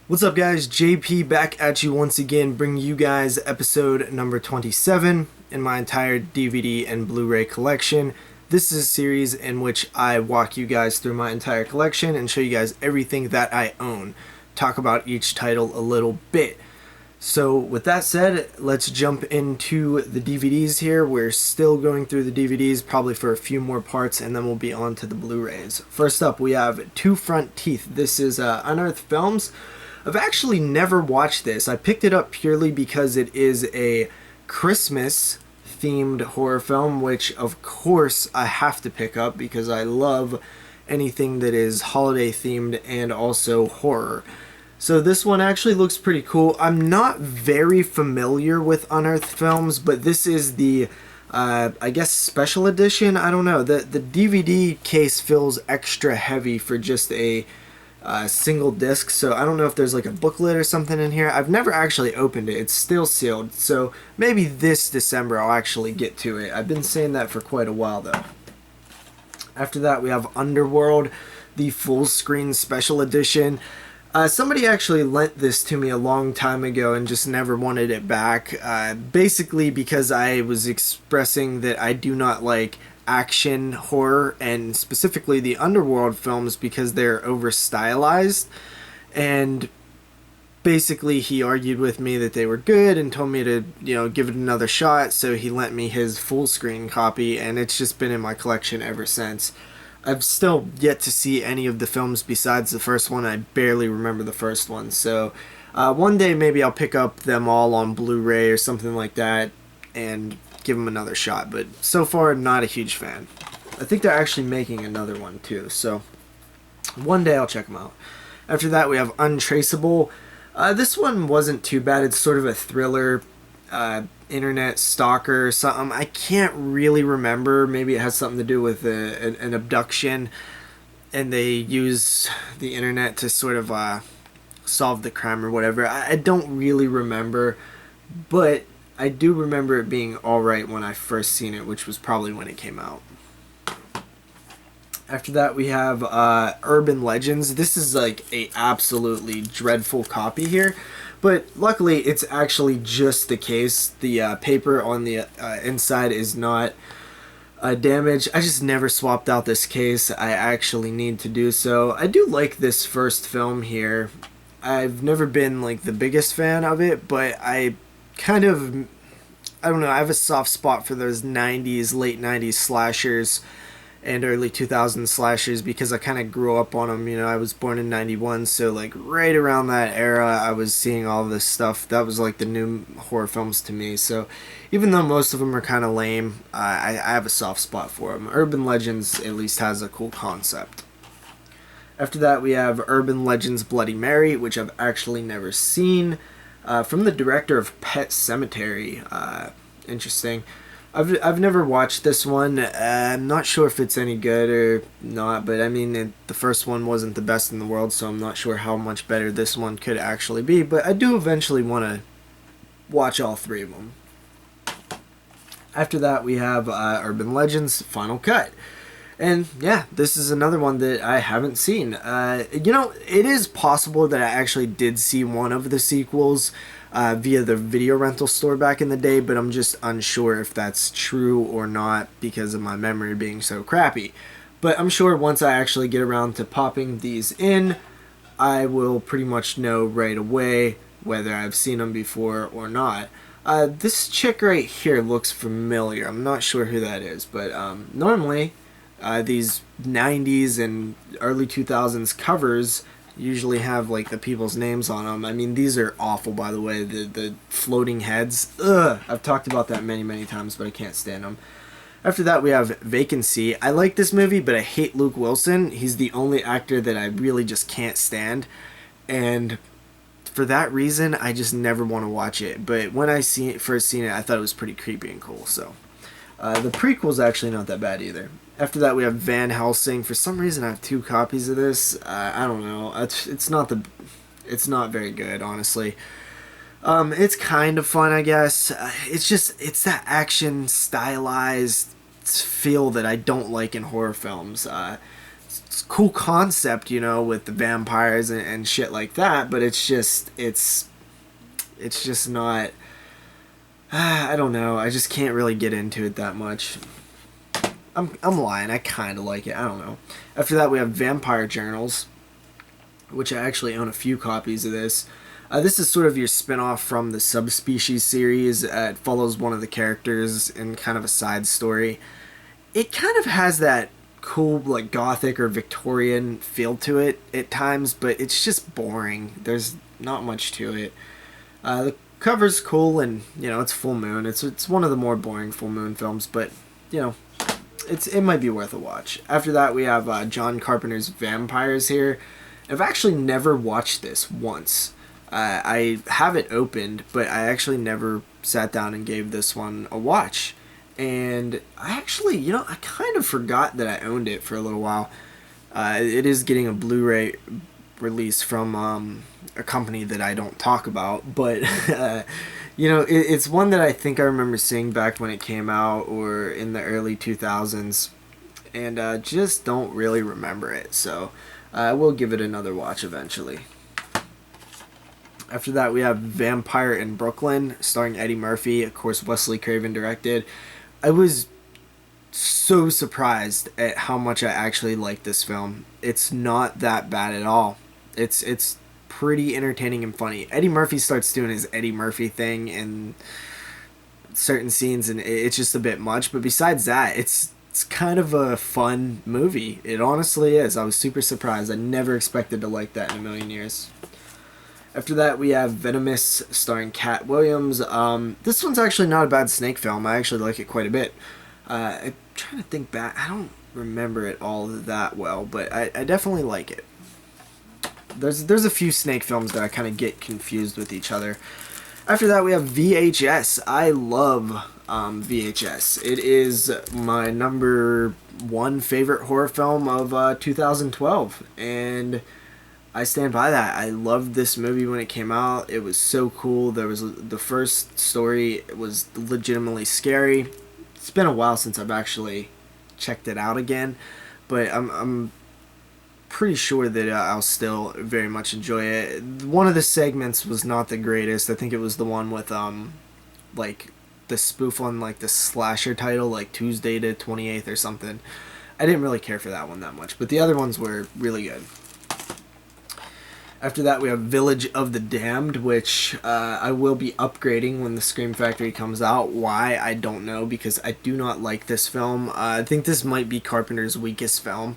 What's up, guys? JP back at you once again, bringing you guys episode number 27 in my entire DVD and Blu-ray collection. This is a series in which I walk you guys through my entire collection and show you guys everything that I own. Talk about each title a little bit. So with that said, let's jump into the DVDs here. We're still going through the DVDs probably for a few more parts, and then we'll be on to the Blu-rays. First up, we have Two Front Teeth. This is Unearthed Films. I've actually never watched this. I picked it up purely because it is a Christmas themed horror film, which of course I have to pick up because I love anything that is holiday themed and also horror. So this one actually looks pretty cool. I'm not very familiar with Unearthed Films, but this is the I guess special edition. I don't know. The DVD case feels extra heavy for just a single disc, so I don't know if there's like a booklet or something in here. I've never actually opened it. It's still sealed, so maybe this December I'll actually get to it. I've been saying that for quite a while though. After that, we have Underworld, the full screen special edition. Somebody actually lent this to me a long time ago and just never wanted it back, basically because I was expressing that I do not like action horror, and specifically the Underworld films, because they're over stylized. And basically he argued with me that they were good and told me to, give it another shot, so he lent me his full screen copy, and it's just been in my collection ever since. I've still yet to see any of the films besides the first one. I barely remember the first one, so one day maybe I'll pick up them all on Blu-ray or something like that and give them another shot, but so far not a huge fan. I think they're actually making another one too, so one day I'll check them out. After that, we have Untraceable. This one wasn't too bad. It's sort of a thriller, internet stalker or something. I can't really remember. Maybe it has something to do with an abduction, and they use the internet to sort of solve the crime or whatever. I don't really remember, but I do remember it being alright when I first seen it, which was probably when it came out. After that, we have Urban Legends. This is like a absolutely dreadful copy here, but luckily it's actually just the case. The paper on the inside is not damaged. I just never swapped out this case. I actually need to do so. I do like this first film here. I've never been like the biggest fan of it, but I don't know, I have a soft spot for those 90s, late 90s slashers and early 2000s slashers because I kind of grew up on them. I was born in 91, so like right around that era I was seeing all this stuff. That was like the new horror films to me, so even though most of them are kind of lame, I have a soft spot for them. Urban Legends at least has a cool concept. After that, we have Urban Legends Bloody Mary, which I've actually never seen. From the director of Pet Sematary. Interesting. I've never watched this one. I'm not sure if it's any good or not, but I mean, the first one wasn't the best in the world, so I'm not sure how much better this one could actually be, but I do eventually want to watch all three of them. After that, we have Urban Legends Final Cut. And yeah, this is another one that I haven't seen. It is possible that I actually did see one of the sequels via the video rental store back in the day, but I'm just unsure if that's true or not because of my memory being so crappy. But I'm sure once I actually get around to popping these in, I will pretty much know right away whether I've seen them before or not. This chick right here looks familiar. I'm not sure who that is, but normally these 90s and early 2000s covers usually have like the people's names on them. I mean, these are awful, by the way. The floating heads. Ugh. I've talked about that many times, but I can't stand them. After that, we have Vacancy. I like this movie, but I hate Luke Wilson. He's the only actor that I really just can't stand, for that reason, I just never want to watch it. But when I first seen it, I thought it was pretty creepy and cool. So the prequel's actually not that bad either. After that, we have Van Helsing. For some reason, I have 2 copies of this. I don't know. It's not very good, honestly. It's kind of fun, I guess. It's that action stylized feel that I don't like in horror films. it's a cool concept, you know, with the vampires and shit like that, but it's just not. I don't know. I just can't really get into it that much. I'm lying. I kind of like it. I don't know. After that, we have Vampire Journals, which I actually own a few copies of this. This is sort of your spin-off from the Subspecies series. It follows one of the characters in kind of a side story. It kind of has that cool, like, gothic or Victorian feel to it at times, but it's just boring. There's not much to it. The cover's cool, and, you know, it's full moon. It's one of the more boring full moon films, but, you know, it might be worth a watch. After that, we have John Carpenter's Vampires here. I've actually never watched this once. I have it opened, but I actually never sat down and gave this one a watch. And I actually, you know, I kind of forgot that I owned it for a little while. It is getting a Blu-ray release from a company that I don't talk about, but you know, it's one that I think I remember seeing back when it came out or in the early 2000s, and just don't really remember it. So I will give it another watch eventually. After that, we have Vampire in Brooklyn, starring Eddie Murphy. Of course, Wesley Craven directed. I was so surprised at how much I actually like this film. It's not that bad at all. It's pretty entertaining and funny. Eddie Murphy starts doing his Eddie Murphy thing in certain scenes, and it's just a bit much. But besides that, it's kind of a fun movie. It honestly is. I was super surprised. I never expected to like that in a million years. After that, we have Venomous, starring Cat Williams. This one's actually not a bad snake film. I actually like it quite a bit. I'm trying to think back. I don't remember it all that well, but I definitely like it. There's a few snake films that I kind of get confused with each other. After that, we have VHS. I love VHS. It is my number one favorite horror film of 2012, and I stand by that. I loved this movie when it came out. It was so cool. There was the first story. It was legitimately scary. It's been a while since I've actually checked it out again, but I'm pretty sure that I'll still very much enjoy it. One of the segments was not the greatest. I think it was the one with like the spoof on like the slasher title, like Tuesday the 28th or something. I didn't really care for that one that much, but the other ones were really good. After that, we have Village of the Damned, which I will be upgrading when the Scream Factory comes out. Why? I don't know, because I do not like this film. I think this might be Carpenter's weakest film.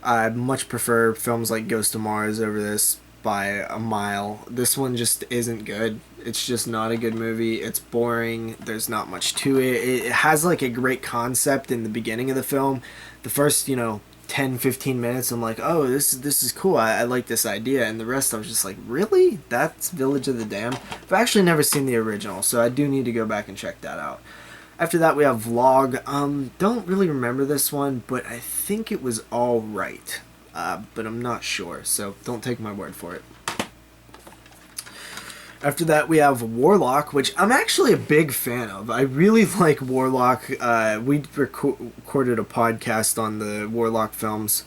I much prefer films like Ghost of Mars over this by a mile. This one just isn't good. It's just not a good movie. It's boring. There's not much to it. It has like a great concept in the beginning of the film. The first, 10-15 minutes, I'm like, oh, this is cool. I like this idea. And the rest I was just like, really? That's Village of the Damned? I've actually never seen the original, so I do need to go back and check that out. After that, we have Vlog. Don't really remember this one, but I think it was alright. But I'm not sure, so don't take my word for it. After that, we have Warlock, which I'm actually a big fan of. I really like Warlock. We recorded a podcast on the Warlock films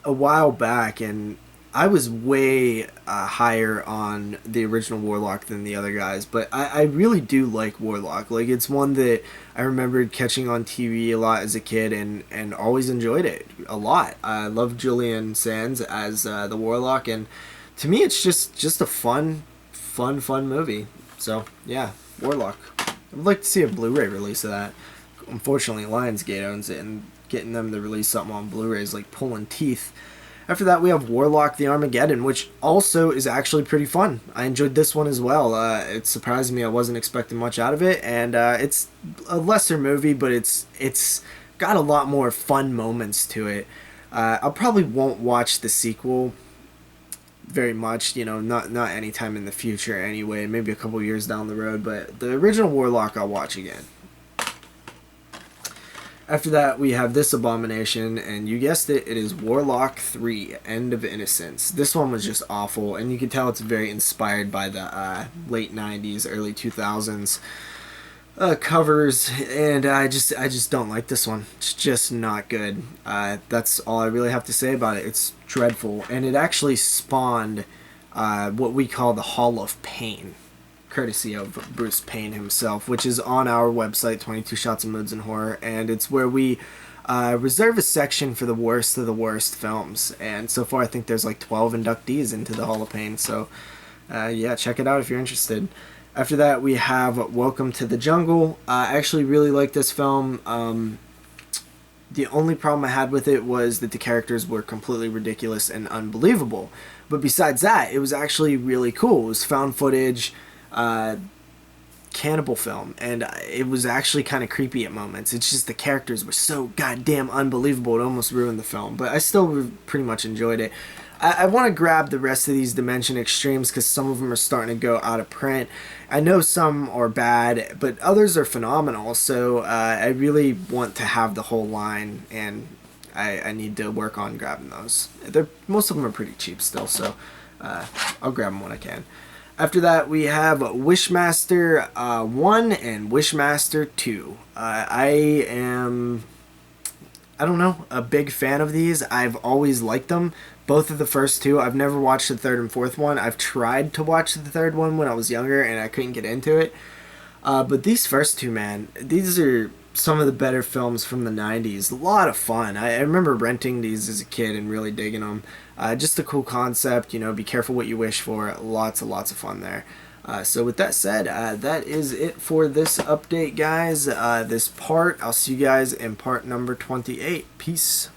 a while back, and I was way higher on the original Warlock than the other guys, but I really do like Warlock. Like, it's one that I remembered catching on TV a lot as a kid and always enjoyed it a lot. I love Julian Sands as the Warlock, and to me it's just a fun movie. So yeah, Warlock. I'd like to see a Blu-ray release of that. Unfortunately, Lionsgate owns it, and getting them to release something on Blu-ray is like pulling teeth. After that, we have Warlock The Armageddon, which also is actually pretty fun. I enjoyed this one as well. It surprised me. I wasn't expecting much out of it, and it's a lesser movie, but it's got a lot more fun moments to it. I probably won't watch the sequel very much, not anytime in the future anyway, maybe a couple years down the road, but the original Warlock I'll watch again. After that, we have this abomination, and you guessed it, it is Warlock 3, End of Innocence. This one was just awful, and you can tell it's very inspired by the late 90s, early 2000s covers, and I just don't like this one. It's just not good. That's all I really have to say about it. It's dreadful, and it actually spawned what we call the Hall of Pain, courtesy of Bruce Payne himself, which is on our website, 22 Shots of Moods and Horror, and it's where we reserve a section for the worst of the worst films. And so far, I think there's like 12 inductees into the Hall of Pain. So, yeah, check it out if you're interested. After that, we have Welcome to the Jungle. I actually really like this film. The only problem I had with it was that the characters were completely ridiculous and unbelievable. But besides that, it was actually really cool. It was found footage, cannibal film, and it was actually kind of creepy at moments. It's just the characters were so goddamn unbelievable, it almost ruined the film. But I still pretty much enjoyed it. I want to grab the rest of these Dimension Extremes because some of them are starting to go out of print. I know some are bad, but others are phenomenal. So I really want to have the whole line, and I need to work on grabbing those. Most of them are pretty cheap still, so I'll grab them when I can. After that, we have Wishmaster 1 and Wishmaster 2. I don't know, a big fan of these. I've always liked them. Both of the first two. I've never watched the third and fourth one. I've tried to watch the third one when I was younger and I couldn't get into it. But these first two, man, these are some of the better films from the 90s. A lot of fun. I remember renting these as a kid and really digging them. Just a cool concept, you know, be careful what you wish for. Lots and lots of fun there. So with that said, that is it for this update, guys. This part. I'll see you guys in part number 28. Peace.